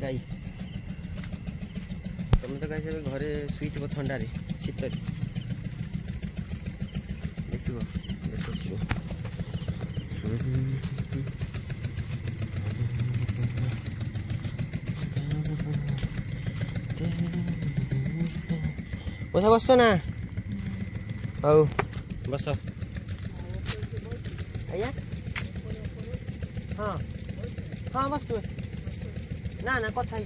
Guys तुम तो guys घरे शुई थंडार शीत देख बस बस ना हौ बस आया हाँ हाँ बस ना ना कथा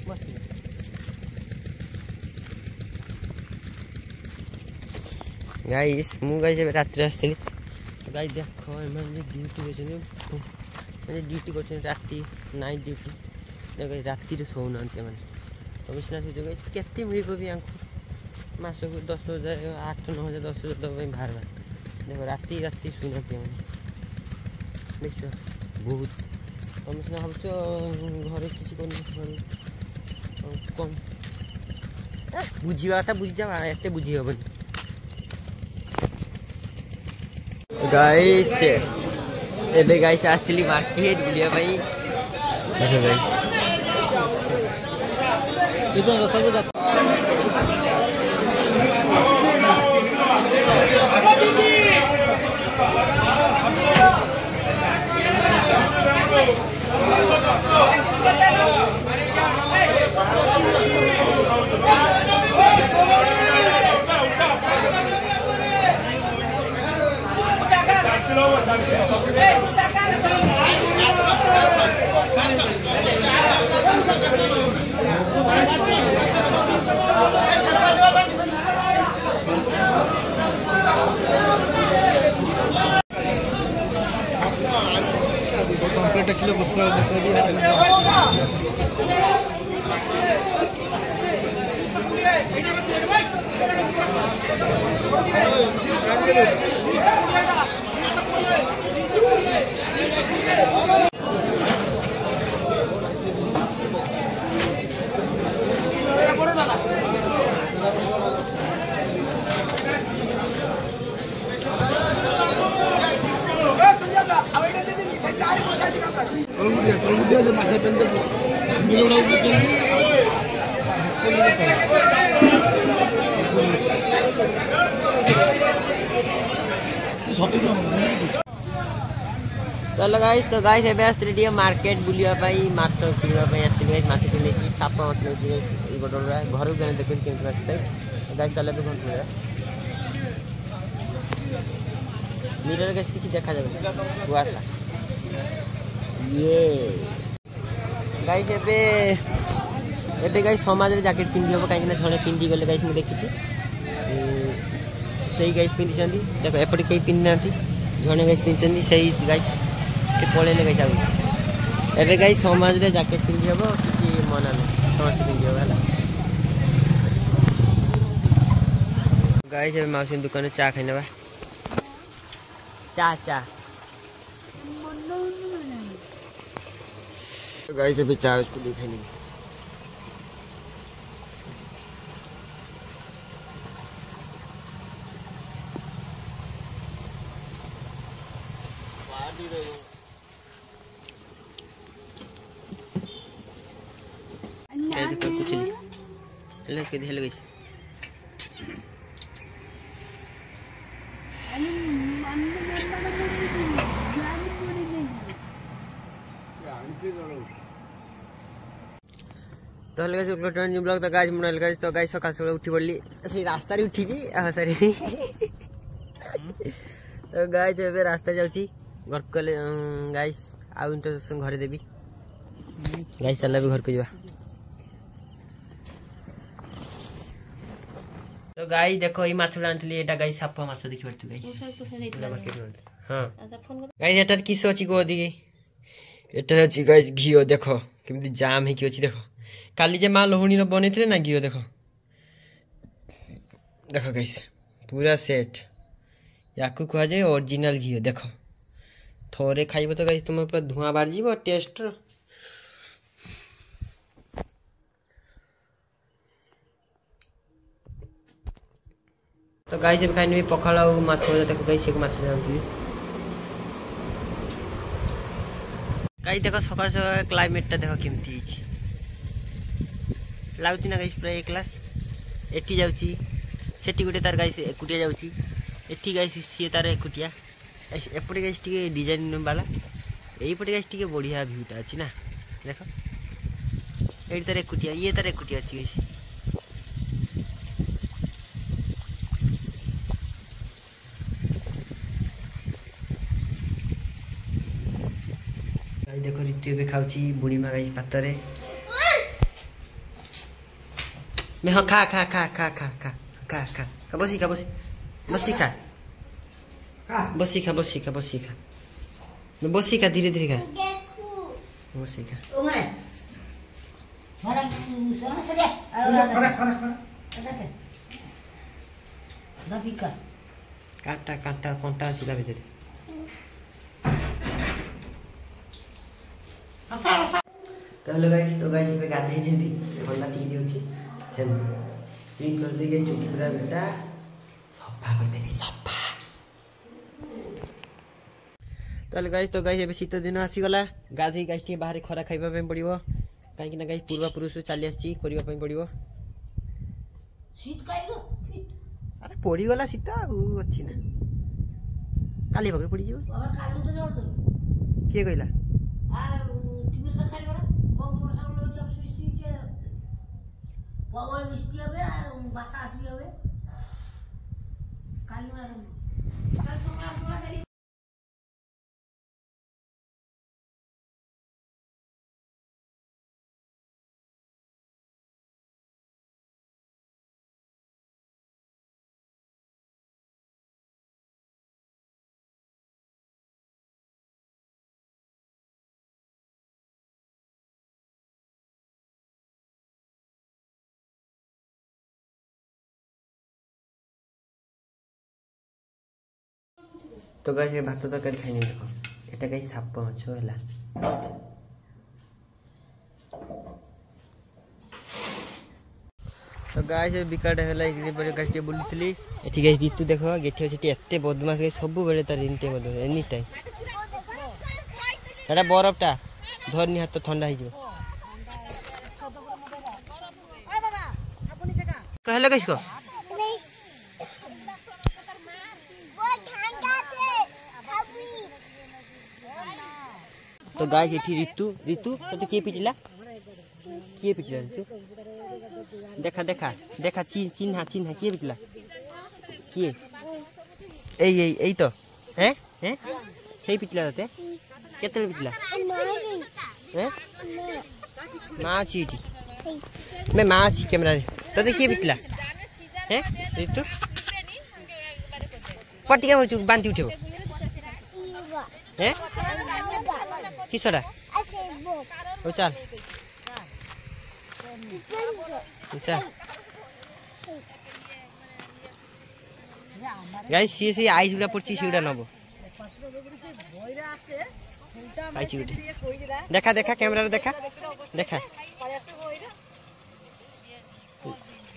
बस गाइस मु गाइस रात आसती गाइस देख ड्यूटी मैंने ड्यूटी कर राति नाइट ड्यूटी देख राति शोना मैंने तुम सीना सोच गाइस केते मिल भी मास को 10,000 8-9,000 10,000 दबा बाहर देख राति राति शुना मैंने देख बहुत तुम सीना भाव घर किसी कम बुझा था बुझी जा एत बुझी हेनी गाइस एबे गाइस आसली मार्केट बुलिया भाई देखो गाइस सब किलो चलो गाइस तो गाइस एबे आस्त्री मार्केट बुलिया पाई माछ किनवा पाई आस्त्री गाइस माछ किने की साप माछ ले गाइस ई बडर रा घर गने देख केन रास्ता से गाइस चले तो कोन मिरर गाइस किछि देखा जाबे गुआसा ये गाइस एबे गाइस समाज रे जैकेट पिंदी हो काई ना झणे पिंदी गले गाइस मु देखि सही गाइस पिंदी चंदी देखो एपटे कई पिन नांती झणे गाइस पिन चंदी सही गाइस के पळे ले गाइस आउ एबे गाइस समाज रे जैकेट पिंदी हो किछि मना नै समस्त पिंदी हो हला गाइस एबे माउसी दुकान चा खाइनबा चा चा तो गाइस अभी चा उसको दिखाई नहीं देखो कुछ नहीं ले इसके दिखा गाइस तो गाइस न्यू ब्लॉग तो गाइस मुनाइल गाइस तो गाइस सकाळ सकाळ उठी पड़ली से रास्ता रे उठी की सॉरी तो गाइस एबे रास्ता जाउची घर कले गाइस आ इंटरसेक्शन घरे देबी गाइस चला भी घर को जीवा तो गाइस देखो ई माछ आनतली एटा गाइस सापा माछ देखि परतु गाइस हां गाइस एटा किस अछि को दिगी एटा अछि गाइस घियो देखो केमि जाम हे कि अछि देखो काली जे माल होनी रो बनेथले ना घियो देखो देखो गाइस पूरा सेट याकू कह जाए ओरिजिनल घियो देखो थोड़े खाइबो तो गाइस तुम पूरा धुआं बाहर जीवो टेस्ट तो गाइस अब खाइने पखाल आ माछ देखो गाइस से माछ जानती गाइस देखो सकाळ सकाळ क्लाइमेट ता देखो केमती छी लाଗୁଛି ନା ଗାଇସ୍ ପୁରା ଏ କ୍ଲାସ୍ ଏଠି ଯାଉଛି ସେଠି ଗୋଟେ ତାର ଗାଇସ୍ ଏକୁଟିଆ ଯାଉଛି ଏଠି ଗାଇସ୍ ସିଏ ତାର ଏକୁଟିଆ ଏପଟେ ଗାଇସ୍ ଟିକେ ଡିଜାଇନ ବାଲା ଏଇପଟେ ଗାଇସ୍ ଟିକେ ବଢ଼ିଆ ଭ୍ୟୁଟା ଅଛି ନା ଦେଖ ଏଇଠି ତାର ଏକୁଟିଆ ଇଏ ତାର ଏକୁଟିଆ ଅଛି ଗାଇସ୍ देख ऋतु ए खाऊँ बुढ़ीमा गाई पातरे मैं हाँ खा खा खा खा खा खा खा खा खा बसी खा बसी बसी खा बसी खा बसी खा बसी खा मैं बसी खा धीरे धीरे खा बसी खा काटा काटा कंटा अच्छी ता भीतर तो हेलो गाइस पे गाधे नेबी ठंडा ठीक होची सेमती क्लीन कर दे गई चुकी पूरा बेटा सफा कर देबी सफा तो गाइस एबे शीत दिन आसी गला गाधे गाइस के बाहर खरा खाइबा पे पड़िबो काहे कि ना गाइस पूर्वा पुरुष चली आसी करिबा पे पड़िबो शीत काइगो अरे पड़ी गला शीत अच्छी ना काली बगर पड़ी जीव बाबा कालू तो जोड़ दो के कइला तो गाइस भात तरकारी खाई देखो एटा गाइस साप माछ हैला तो गाइस बिकाट हैला इकरे पर गाइस के बुलथली एठी गाइस ऋतु देखो गेठी अछि एते बदमाश गाइस सब बेले तार इनटे बद एनी टाइम एटा बरफटा धरनी हाथ ठंडा हो जिवो कहले गाइस को तो गाइस एठी ऋतु ऋतु तो के पिटिला ऋतु देखा देखा देखा चिन्ह चिन्ह के पिटिला के एई तो हैं हैं सेई पिटिला तते केते पिटिला हैं मां चीटी मैं मां छी कैमरा रे तते के पिटिला हैं ऋतु पटिया हो बांधी उठेबो हैं किसड़ा ओ चल चल गाइस सी आइस गुडा पड़ची सेगुडा नबो आइची गुटे देखा देखा कैमरा रे देखा देखा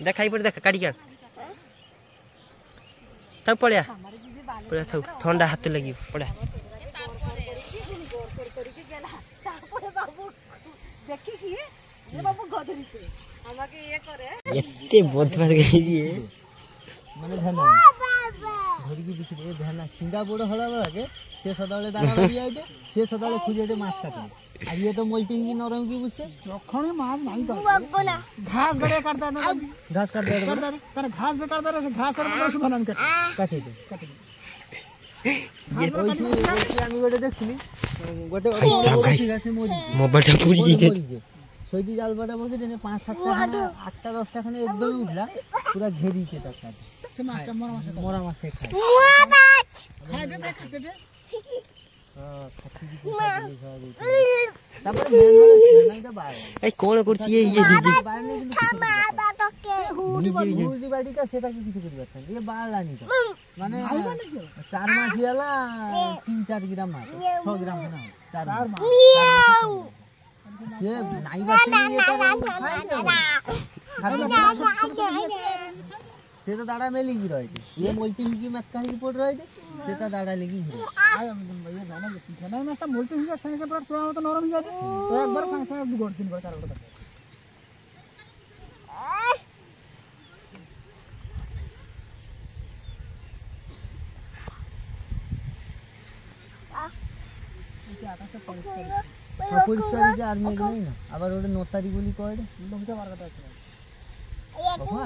देखा इपर देखा काटी का तब पड़िया पूरा थौ ठंडा हाथ लगी पड़ा एते बदमाश गाइस ये माने ध्यान धरि की दिखि ए ध्यान सिंगा बड़ हला लागे से सदाले दाना बड़ी आइबे से सदाले खुजे दे माछ काटे आ ये तो मोल्टिंग की नरम की बुझसे जखने माछ नाही तो घास गड़े काटदा न घास काटदा तार घास जे काटदा रे घास और बस बनान काटे दे ये আমি গটে দেখছিনি গটে মোবাইলটা পুরি গেছে সইদি জাল বাদা বলতে দেনে 5-7টা 8টা 10টা খানে একদম উঠলা পুরা ঘেরিছে তার কাছে সে মাছটা মরা মাছ খায় মোয়া মাছ খাইতে দে খাইতে দে हां खाती की তারপরে মেনটা বাইরে এই কোন করছি ये दीदी খাবা তোকে হুড়ি বাড়িটা সেটা কিছু করতে পারছ না ये বাড়লা নি তো মানে 4 মাস ইয়ালা 3-4 গ্রাম মাছ 6 গ্রাম না 4 মাস ये नाई बात से तो दाड़ा में लिखी रहे थे ये बोलते हैं कि मत कहीं रिपोर्ट रहे थे से तो दाड़ा लिखी है आय हम भैया गाना खाना में सब बोलते हैं कि संग से पर थोड़ा तो नरम हो जाए तो एक बार संग से दो दिन पर चार পরিষ্কার যে আর মেঘ নেই না, আবার ওটা নতারি বলি কয়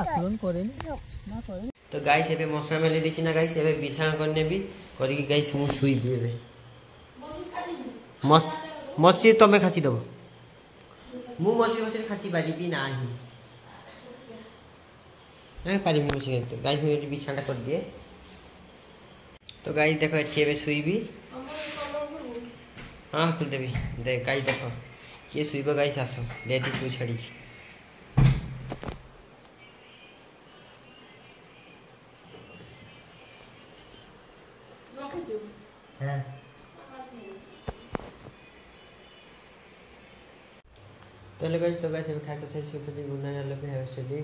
আক্রমণ করেনি না করেনি। তো গাইস এবে মশলা মেলে দিচ্ছি না গাইস, এবে বিছানা করে নেবি করিকি গাইস মু শুইবি এবে। মশি তমে খাচি দেব, মু মশি মশি খাচি পারিবি ନାହିଁ। হ্যাঁ পারিবি মশি খেতে। গাইস মু বিছানাটা করে দিয়ে। তো গাইস দেখো এটি এবে শুইবি। हाँ खुल देवी देख गाइस देखो ये सुइबा गाइस आसो लेडीज को छड़ी हाँ तो गाइस अभी खा के सही से गुड नाइट लगे है चलिए।